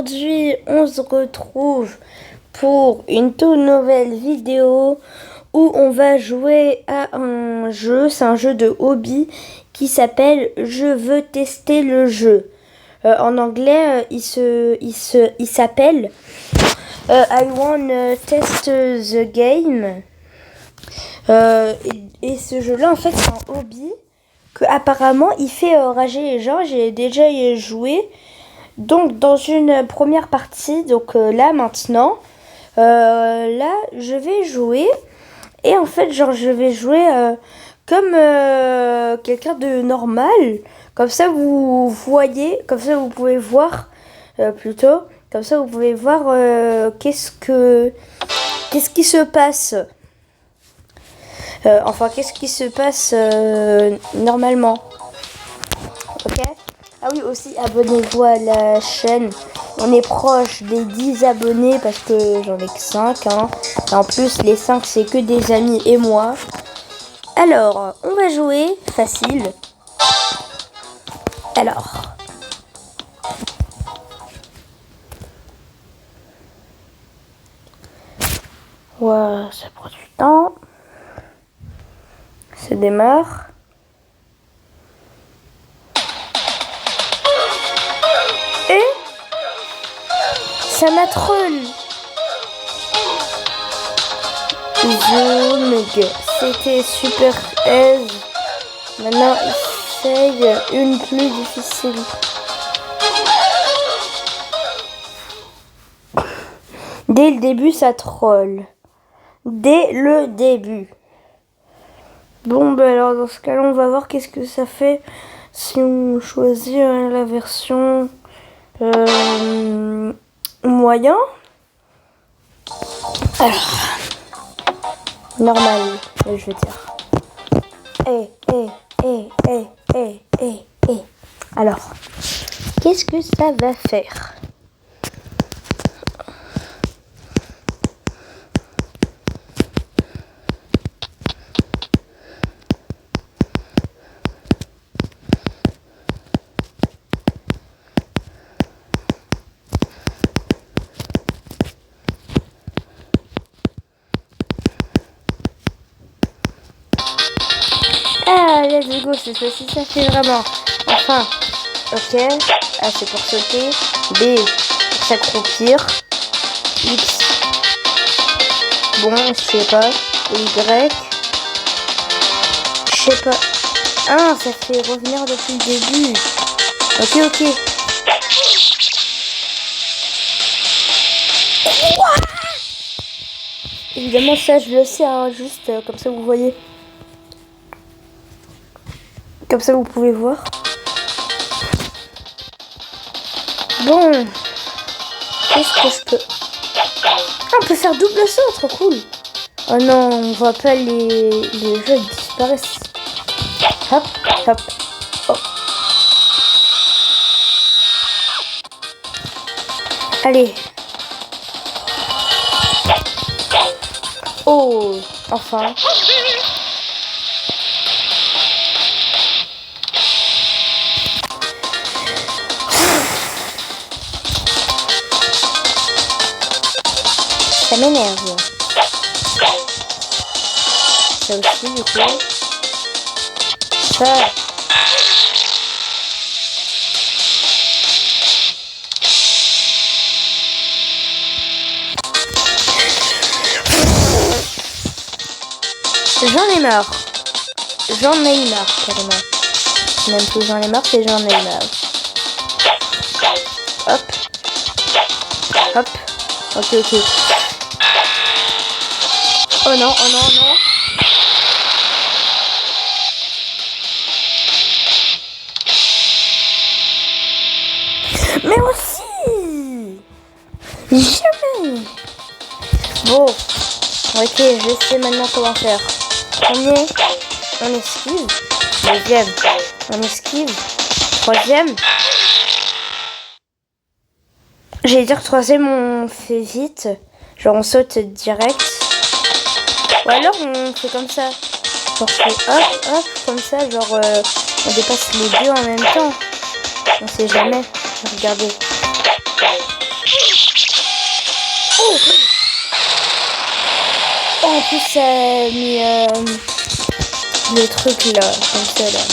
aujourd'hui, on se retrouve pour une toute nouvelle vidéo où on va jouer à un jeu. C'est un jeu de hobby qui s'appelle Je veux tester le jeu. En anglais, il s'appelle I wanna test the game. Et ce jeu-là, en fait, c'est un hobby que apparemment il fait rager les gens. J'ai déjà y joué. Donc dans une première partie, donc là maintenant, là je vais jouer et en fait genre je vais jouer comme quelqu'un de normal. Comme ça vous voyez, comme ça vous pouvez voir plutôt, comme ça vous pouvez voir qu'est-ce qui se passe. Qu'est-ce qui se passe normalement. Ok. Ah oui, aussi, abonnez-vous à la chaîne. On est proche des 10 abonnés parce que j'en ai que 5. Hein. Et en plus, les 5, c'est que des amis et moi. Alors, on va jouer facile. Alors. Ouais, ça prend du temps. Ça démarre. Et ça m'a troll. C'était super aise. Maintenant, essaye une plus difficile. Dès le début, ça troll. Dès le début. Bon, ben alors dans ce cas-là, on va voir qu'est-ce que ça fait si on choisit la version moyen. Alors, normal, je veux dire. Alors, qu'est-ce que ça va faire ? Ah, let's go, cette fois-ci, ça fait vraiment. Enfin, ok. A, c'est pour sauter. B, pour s'accroupir. X, bon, je sais pas. Y, je sais pas. Ah, ça fait revenir depuis le début. Ok. Évidemment, ça, je le sais, hein, juste comme ça, vous voyez. Comme ça, vous pouvez voir. Bon. Qu'est-ce que je peux... Ah, on peut faire double saut, trop cool. Oh non, on voit pas les jeux, ils disparaissent. Hop. Oh. Allez. Oh, enfin. Ça m'énerve. Ça aussi, du coup. Ça. J'en ai marre. Carrément. Même plus j'en ai marre, c'est j'en ai marre. Hop. Ok. Oh non. Mais aussi jamais. Bon. Ok, je sais maintenant comment faire. Premier, on esquive. Deuxième, on esquive. Troisième. J'allais dire troisième, on fait vite. Genre on saute direct. Ou alors on fait comme ça. Genre c'est hop, comme ça. Genre on dépasse les deux en même temps. On sait jamais. Regardez. coup ça a mis le truc là, comme ça là.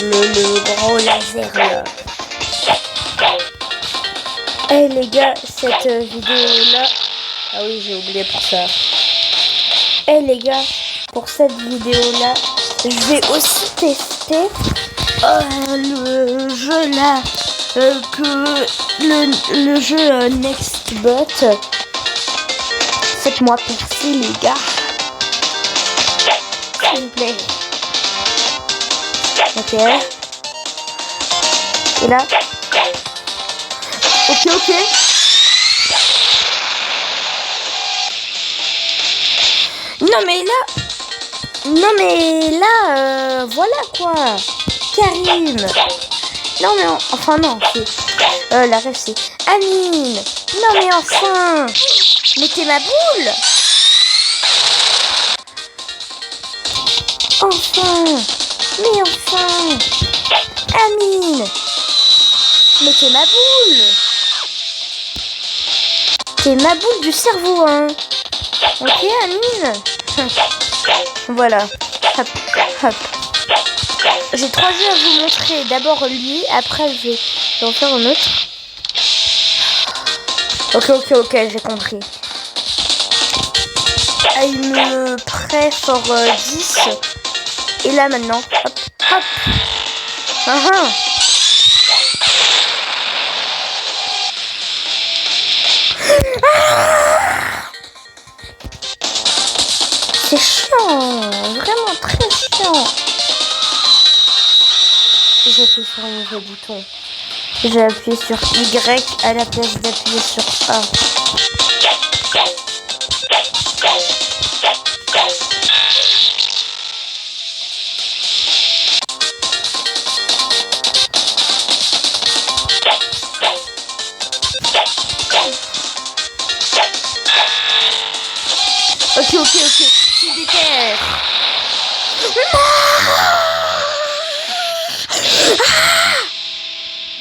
Le gros laser là. Eh les gars, cette vidéo là. Ah oui, j'ai oublié pour ça. Eh les gars, pour cette vidéo là, je vais aussi tester le jeu là. Que le jeu Nextbot. Faites-moi percer les gars. S'il vous plaît. Ok. Et là. Ok. Non mais là, voilà quoi. Karim. Non mais enfin non. La rêve c'est Amine. Non mais enfin. Mettez ma boule. Enfin. Mais enfin. Amine. Mettez ma boule. C'est ma boule du cerveau, hein. Ok, Amine. Voilà. Hop. J'ai 3 jeux à vous montrer. D'abord lui, après je vais en faire un autre. Ok, j'ai compris. I'm prêt for 10. Et là maintenant, hop. C'est chiant, vraiment très chiant. J'ai appuyé sur un mauvais bouton. J'ai appuyé sur Y à la place d'appuyer sur A. Ok. Tu déterres.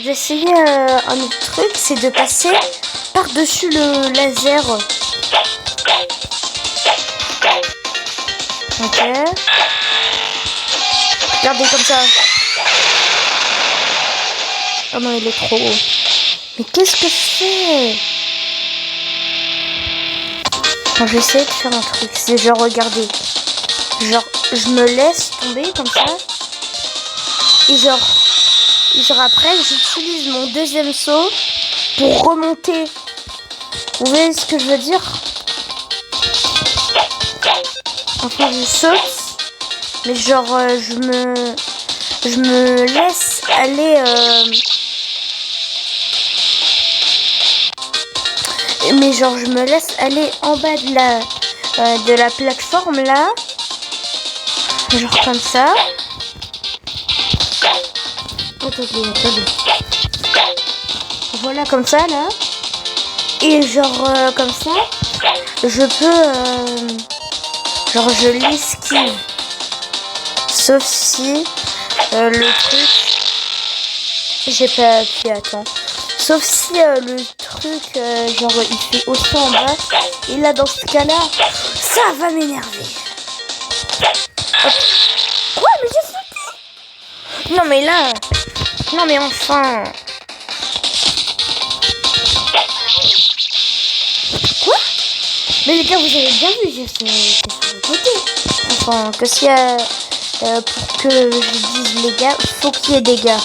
J'ai essayé un autre truc, c'est de passer par-dessus le laser. Ok. Regardez comme ça. Oh non, il est trop haut. Mais qu'est-ce que je fais? Quand j'essaie de faire un truc, c'est genre, regardez. Genre, je me laisse tomber comme ça. Et genre après, j'utilise mon deuxième saut pour remonter. Vous voyez ce que je veux dire? Enfin, je saute. Mais genre, je me laisse aller... Mais genre, je me laisse aller en bas de la plateforme là. Genre comme ça. Attendez. Voilà comme ça là. Et genre comme ça, je peux... genre je l'esquive. Sauf si le truc... J'ai pas appuyé, attends. Sauf si le truc, genre il fait aussi en bas. Et là dans ce cas là, ça va m'énerver. Quoi, mais j'ai sauté? Non mais là... Non mais enfin. Quoi? Mais les gars, vous avez bien vu, j'ai sauté sur le côté. Enfin, que s'il y a... pour que je dise les gars, faut qu'il y ait des gars.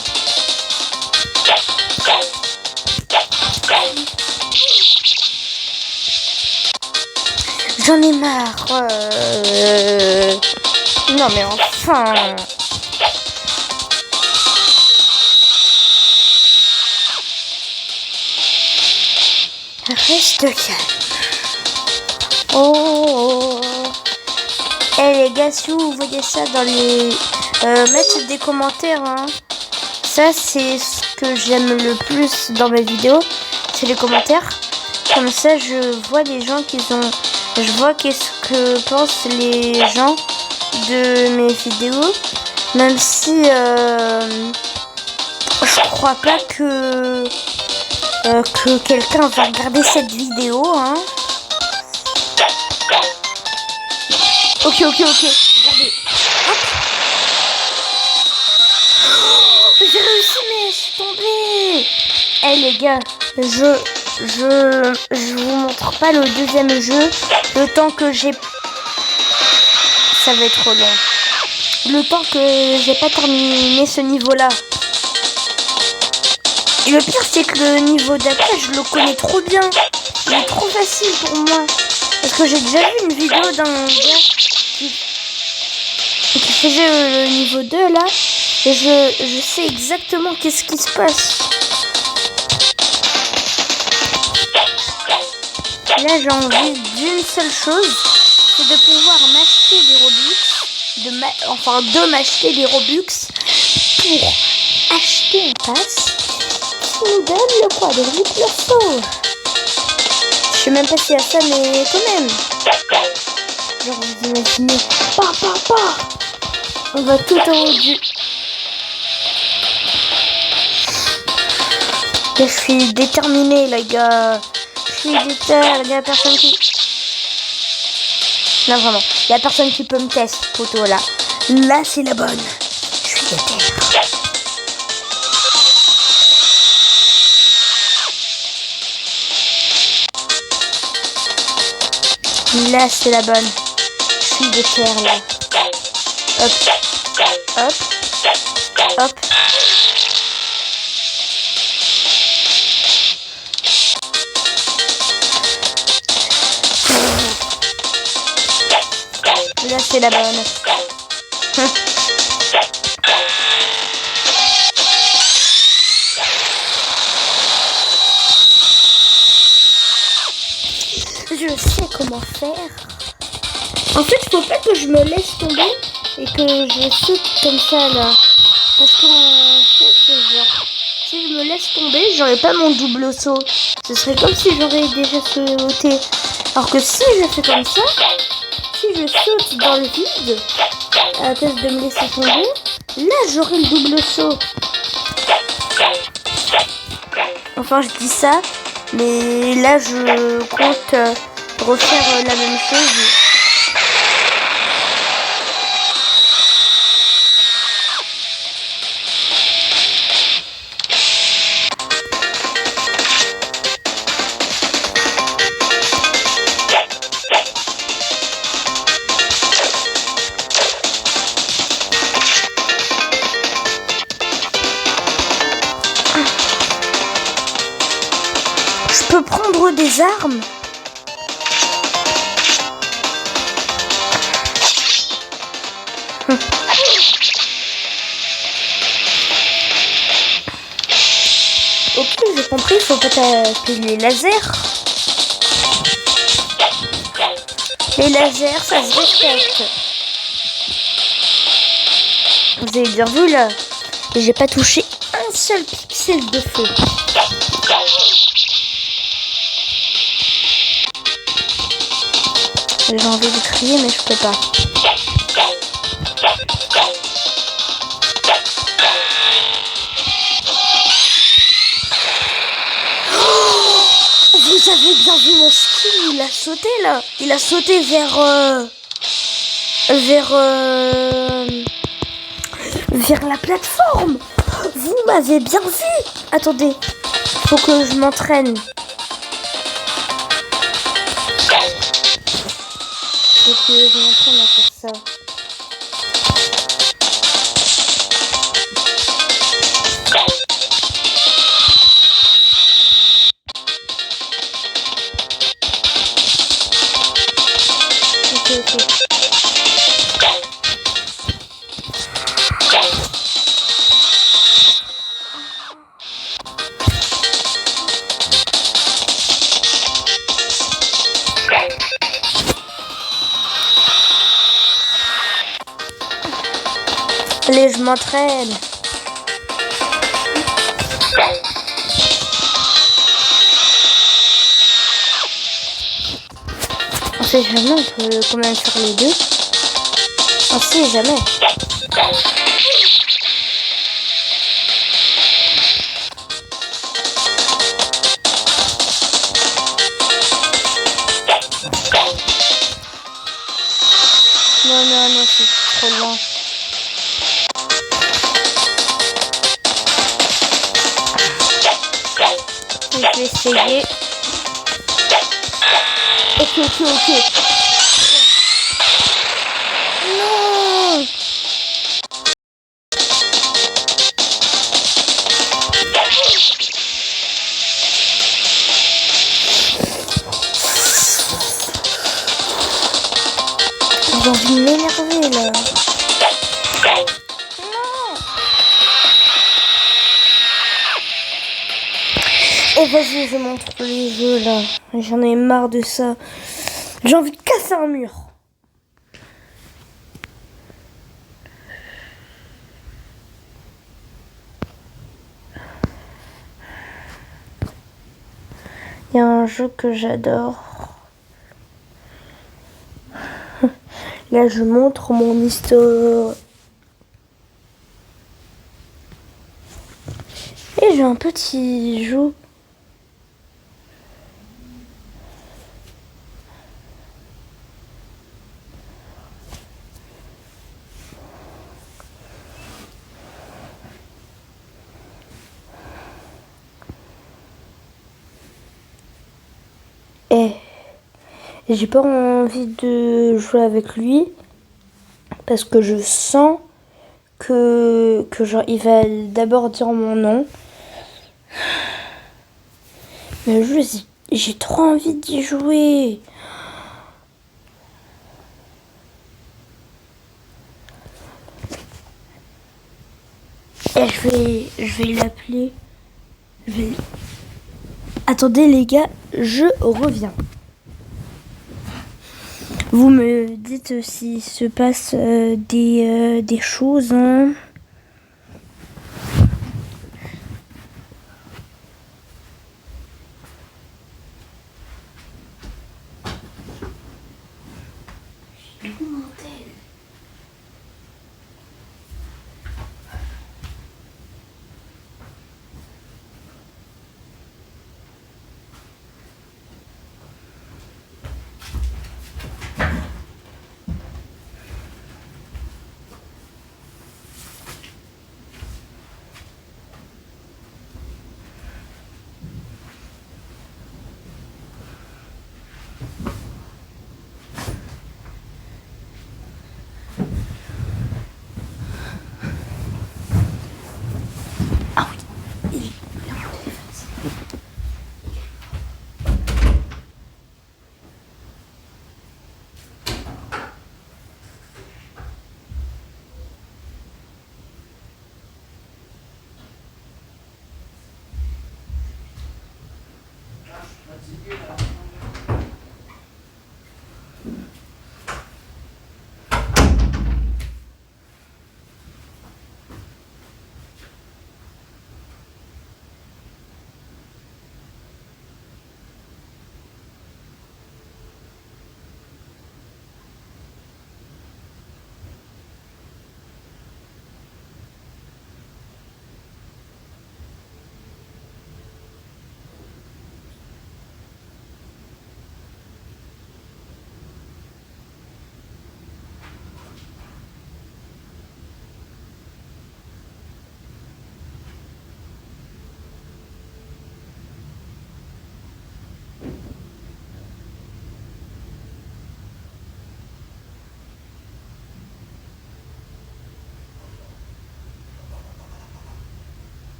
J'en ai marre. Non mais enfin. Reste calme. Oh. Eh les gars, si vous voyez ça dans les... mettre des commentaires, hein. Ça, c'est ce que j'aime le plus dans mes vidéos. C'est les commentaires. Comme ça, je vois les gens qui ont... Je vois qu'est-ce que pensent les gens de mes vidéos. Même si... je crois pas que quelqu'un va regarder cette vidéo, hein. Ok. Regardez. Hop. J'ai réussi, mais je suis tombée. Eh les gars, je vous montre pas le deuxième jeu. Le temps que j'ai... Ça va être trop long. Le temps que j'ai pas terminé ce niveau-là. Et le pire, c'est que le niveau d'après, je le connais trop bien. Il est trop facile pour moi. Parce que j'ai déjà vu une vidéo d'un gars qui faisait le niveau 2 là. Et je sais exactement qu'est-ce qui se passe. Là, j'ai envie d'une seule chose. C'est de pouvoir m'acheter des Robux. De m'acheter des Robux pour acheter un pass qui nous donne le quoi de Robux. Je sais même pas s'il y a ça, mais quand même. Genre, vous imaginez. On va tout en haut du... Je suis déterminée, les gars. Je suis déterminée. Il y a personne qui... Non, vraiment. Il y a personne qui peut me tester, photo, là. Là, c'est la bonne. Je suis déterminée. Là, c'est la bonne. Je suis déterminée, là. Hop. Là, c'est la bonne. Je sais comment faire. En fait, il faut pas que je me laisse tomber et que je saute comme ça là. Parce qu'en fait, genre, si je me laisse tomber, j'aurais pas mon double saut. Ce serait comme si j'aurais déjà sauté. Alors que si je fais comme ça, si je saute dans le vide, à la place de me laisser tomber, là j'aurai le double saut. Enfin, je dis ça, mais là je compte refaire la même chose. Je peux prendre des armes. Ok, j'ai compris, il faut pas taper les lasers. Les lasers, ça se respecte. Vous avez bien vu là, j'ai pas touché un seul pixel de feu. J'ai envie de crier, mais je peux pas. Vous avez bien vu mon ski, il a sauté là. Il a sauté vers la plateforme. Vous m'avez bien vu. Attendez, faut que je m'entraîne. Faut que je m'entraîne à faire ça. Ok. Allez, je m'entraîne. On sait jamais, on peut quand même faire les deux. On sait jamais. Non, non, non, c'est trop loin. Je vais essayer. Ok, ok, ok. Non! J'ai envie de m'énerver là. Oh vas-y, je montre les jeux là. J'en ai marre de ça. J'ai envie de casser un mur. Il y a un jeu que j'adore. Là, je montre mon histoire. Et j'ai un petit jeu. Et j'ai pas envie de jouer avec lui parce que je sens que genre il va d'abord dire mon nom. Mais j'ai trop envie d'y jouer. Et je vais l'appeler. Attendez les gars, je reviens. Vous me dites s'il se passe des choses. Hein.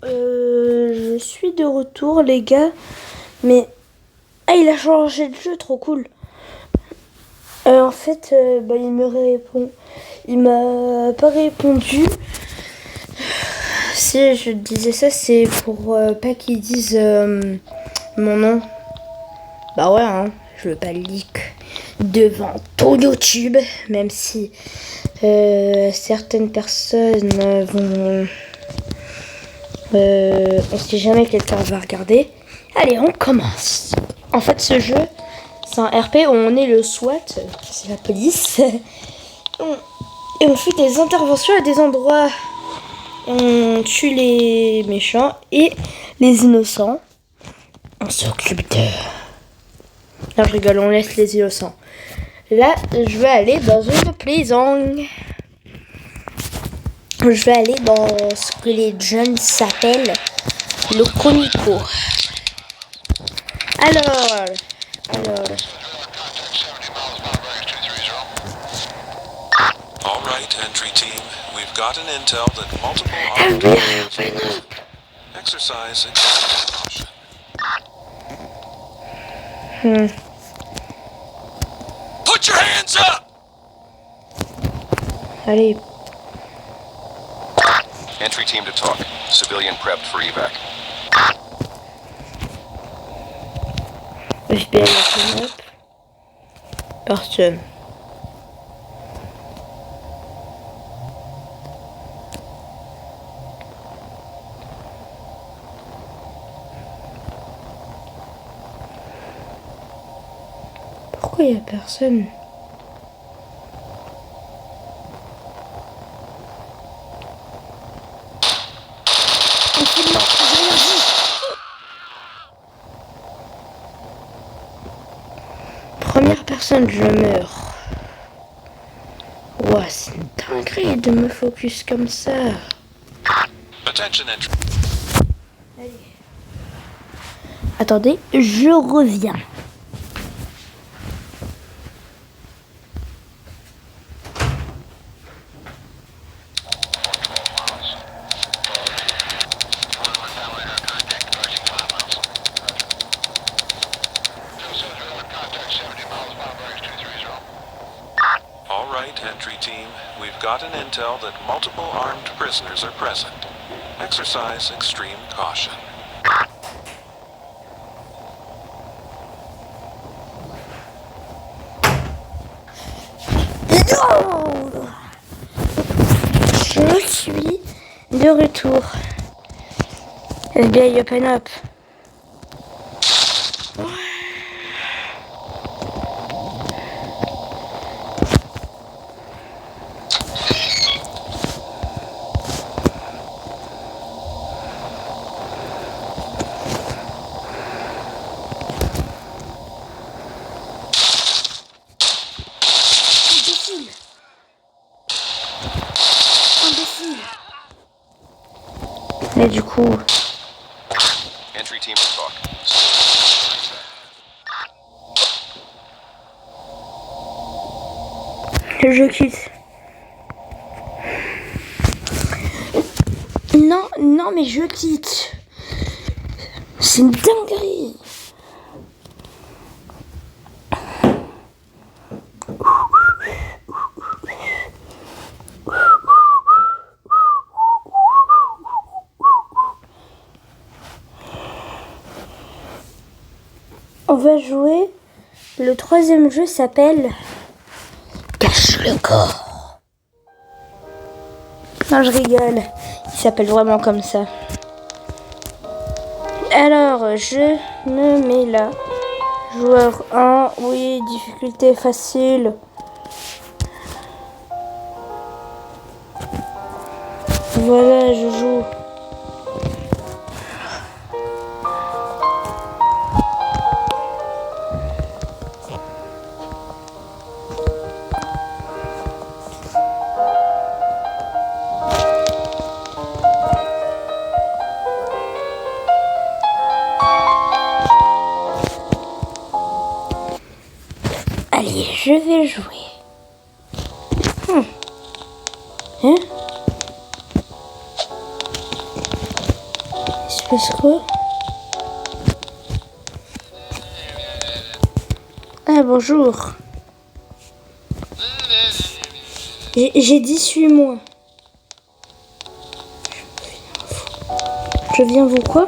Je suis de retour les gars, mais il a changé de jeu, trop cool. En fait, il me répond, il m'a pas répondu. Si je disais ça, c'est pour pas qu'ils disent mon nom. Bah ouais, hein, je veux pas le leak. devant ton YouTube, même si certaines personnes vont... on sait jamais quelqu'un va regarder. Allez, on commence. En fait, ce jeu, c'est un RP où on est le SWAT, c'est la police. Et on fait des interventions à des endroits. On tue les méchants et les innocents. On s'occupe de... Non, je rigole, on laisse les innocents. Là, je vais aller dans une prison. Je vais aller dans ce que les jeunes s'appellent le comico. Alors... All right, entry team. We've got an intel that multiple armed exercise caution. Put your hands up! Allez. Entry team to talk. Civilian prepped for evac. FBI open up. Personne. Pourquoi il n'y a personne? Première personne, je meurs. Ouah, c'est une dinguerie de me focus comme ça. Attention entry. Allez. Attendez, je reviens. All right, entry team. We've got an intel that multiple armed prisoners are present. Exercise extreme caution. Non, je suis de retour. FBI open up. Mais du coup... Entry team to talk. Je quitte. Non, mais je quitte. C'est une dinguerie. On va jouer. Le troisième jeu s'appelle Cache le corps. Non, je rigole. Il s'appelle vraiment comme ça. Alors, je me mets là. Joueur 1. Oui, difficulté facile. Voilà, je joue. Allez, je vais jouer. Hein? Il se passe quoi? Ah, bonjour. J'ai dit suis-moi. Je viens vous quoi?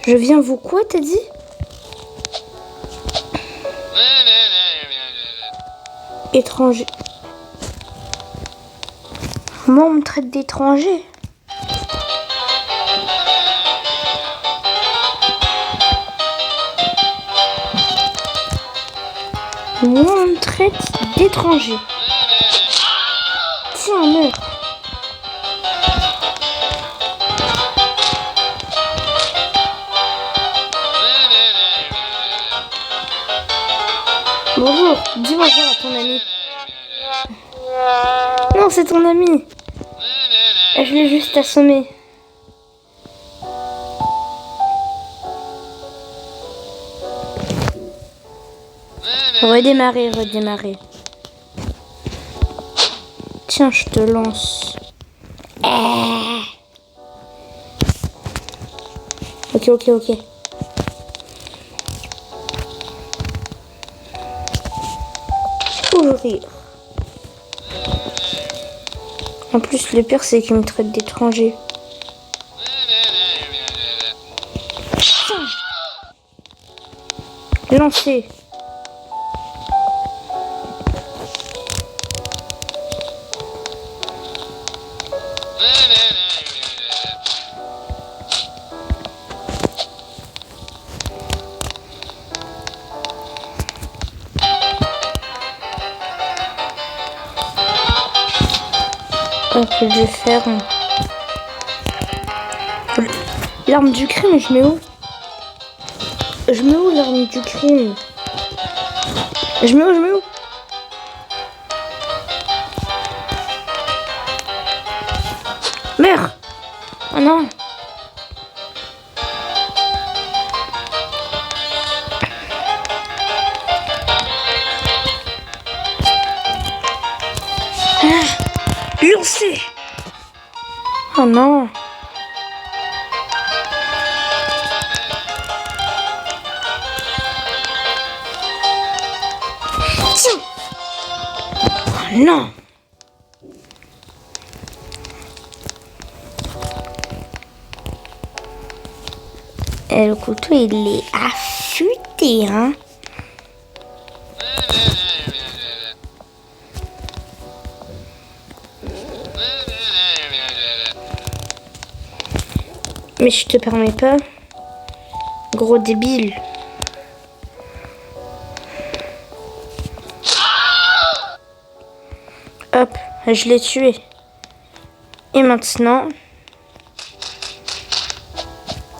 Je viens vous quoi, t'as dit? Étranger. Moi, on me traite d'étranger. Moi, on me traite d'étranger. Tiens, meurs. Bonjour, dis bonjour à ton ami. Non, c'est ton ami. Je l'ai juste assommé. Redémarrer, redémarrer. Tiens, je te lance. Ok, ok, ok. Ouvrir. En plus, le pire, c'est qu'il me traite d'étranger. Lancer. Ok, je vais faire l'arme du crime. Je mets où? Je mets où l'arme du crime? Je mets où? Merde! Oh non! Lancer! Oh non! Tiens! Oh non! Et le couteau, il est affûté, hein? Mais je te permets pas. Gros débile. Hop, je l'ai tué. Et maintenant...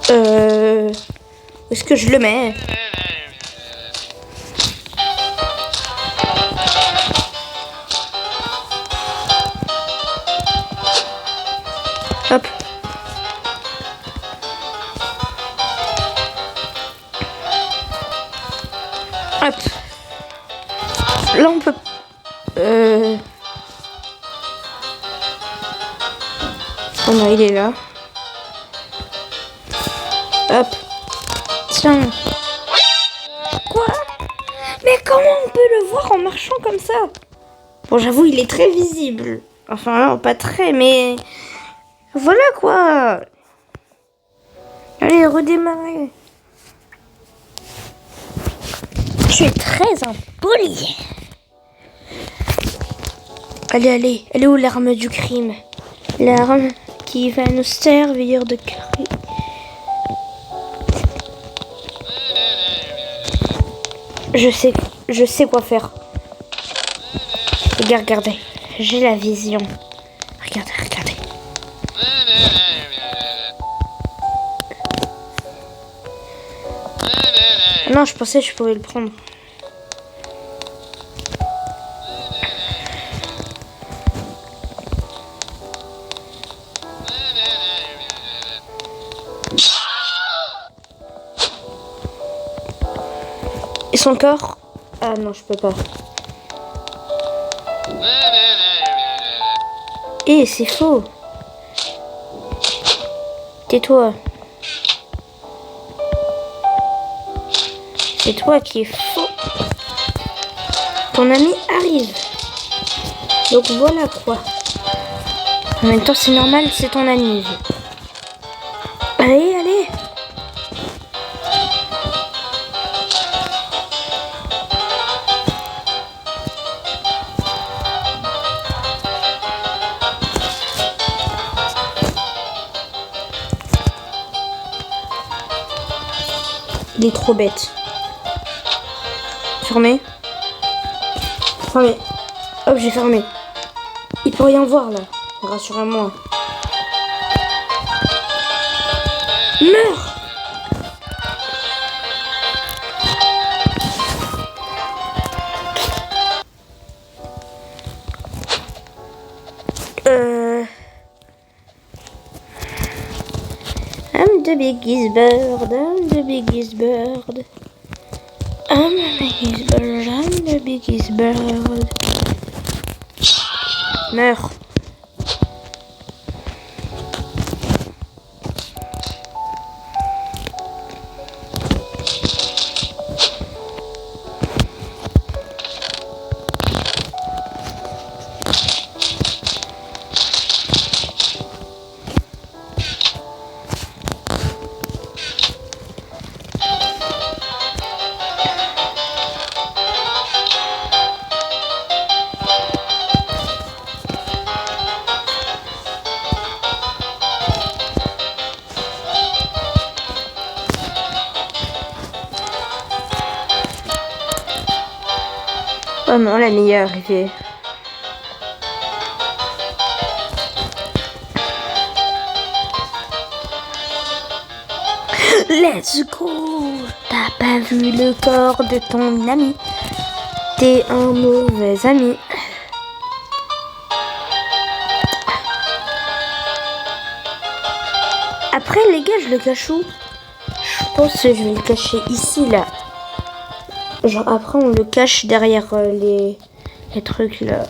Où est-ce que je le mets? Hop. Hop. Là, on peut... Oh non, il est là. Hop. Tiens. Quoi? Mais comment on peut le voir en marchant comme ça? Bon, j'avoue, il est très visible. Enfin, non, pas très, mais... Voilà, quoi. Allez, redémarrer. Tu es très impoli. Allez, elle est où l'arme du crime? L'arme qui va nous servir de crime. Je sais quoi faire. Regardez, j'ai la vision. Regardez. Non, je pensais que je pouvais le prendre. Et son corps? Ah non, je peux pas. Eh, c'est faux. Tais-toi. C'est toi qui es faux. Ton ami arrive. Donc voilà quoi. En même temps, c'est normal, c'est ton ami. Allez. Il est trop bête. Fermé. Fermé. Hop, j'ai fermé. Il peut rien voir là. Rassurez-moi. Meurs! I'm the biggest bird, I'm the biggest bird. I'm the biggest bird, I'm the biggest bird. Meurs. Oh non, la meilleure arrivée. Let's go! T'as pas vu le corps de ton ami? T'es un mauvais ami. Après, les gars, je le cache où? Je pense que je vais le cacher ici, là. Genre, après, on le cache derrière les trucs, là.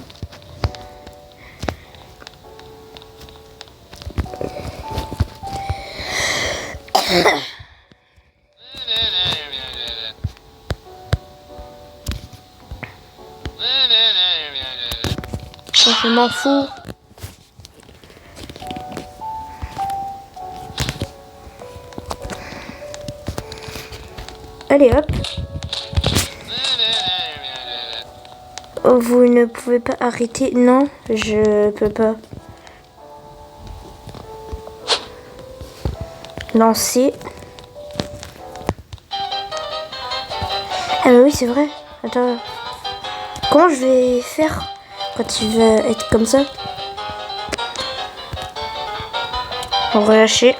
Je m'en fous. Allez, hop. Oh, vous ne pouvez pas arrêter. Non, je peux pas. Lancer. Ah mais oui, c'est vrai. Attends. Comment je vais faire quand il va être comme ça? Relâcher.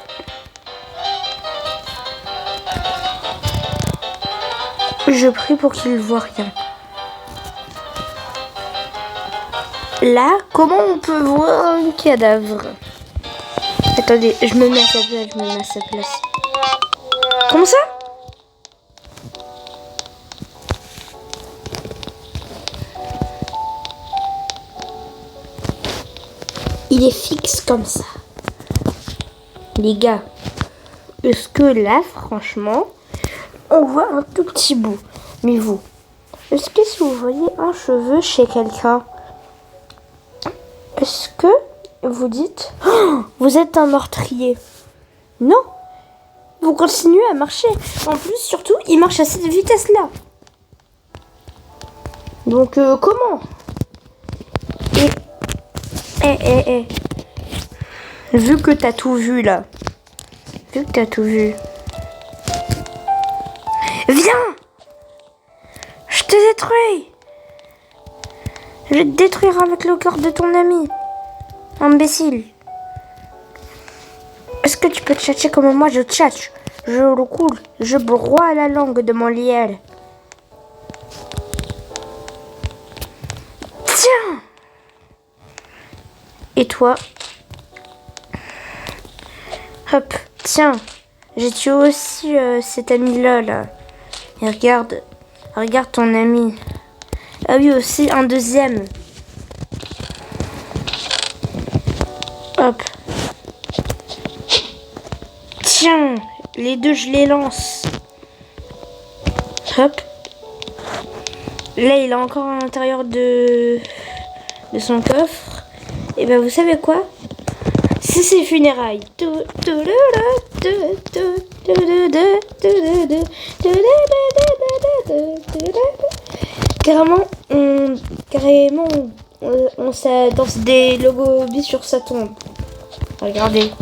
Je prie pour qu'il ne voit rien. Là, comment on peut voir un cadavre? Attendez, je me mets à sa place, je me mets à sa place. Comment ça? Il est fixe comme ça. Les gars, est-ce que là, franchement, on voit un tout petit bout? Mais vous, est-ce que si vous voyez un cheveu chez quelqu'un, est-ce que vous dites oh, vous êtes un meurtrier? Non, vous continuez à marcher. En plus, surtout, il marche à cette vitesse-là. Donc, comment? Vu que t'as tout vu, là. Vu que t'as tout vu. Viens! Je te détruis! Je vais te détruire avec le corps de ton ami. Imbécile. Est-ce que tu peux tchatcher comme moi je tchatche? Je roule, je broie la langue de mon liel. Tiens! Et toi? Hop, tiens. J'ai tué aussi cet ami-là, là. Et regarde ton ami. Ah oui, aussi un deuxième. Hop. Tiens, les deux, je les lance. Hop. Là, il est encore à l'intérieur de son coffre. Et ben, vous savez quoi? C'est ses funérailles. Carrément, on danse des logos bis sur sa tombe. Regardez.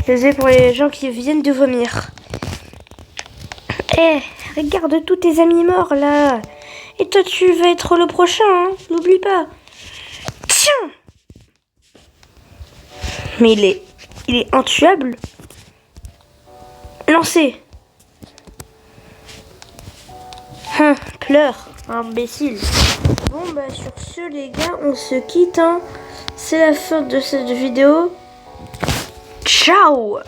Désolé pour les gens qui viennent de vomir. Eh, regarde tous tes amis morts là. Et toi tu vas être le prochain, hein, n'oublie pas. Tiens. Mais il est intuable. Lancez. Pleure, imbécile. Bon bah sur ce les gars, on se quitte, hein. C'est la fin de cette vidéo. Ciao.